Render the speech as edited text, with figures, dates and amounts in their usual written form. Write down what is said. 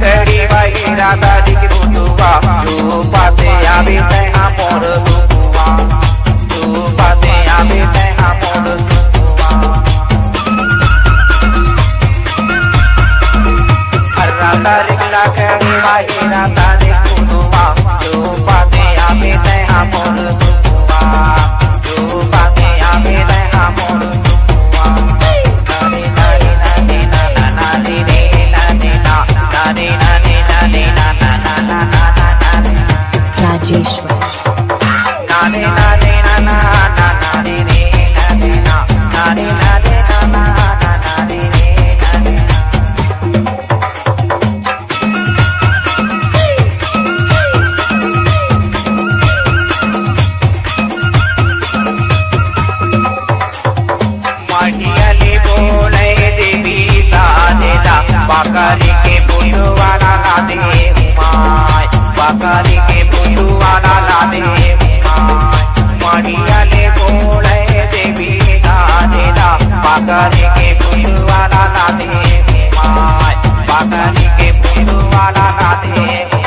राधा जी की बुआ जो पाते आवे तैहा मोर दुआ जो पाते आवे तैहा मोर दुआ राधा रिकला करी वाही राधा जी की बुआ जो पाते आवे तैहा मोर दुआ जो पाते आवे तैहा मोर दुआ नानी नानी नानी नाना नानी रे नानी ना नानी नानी राजेश्वर नानी नानी नाना नानी रे नानी ना नानी नानी नाना नानी रे नानी माटियाली बोले देवी दादेदा बाकारी के बुलवाना ला दे माय बाकारी के बुलवाना ला दे माटियाली बोले देवी दादेदा बाकारी के बुलवाना ला दे माय बाकारी के बुलवाना ला दे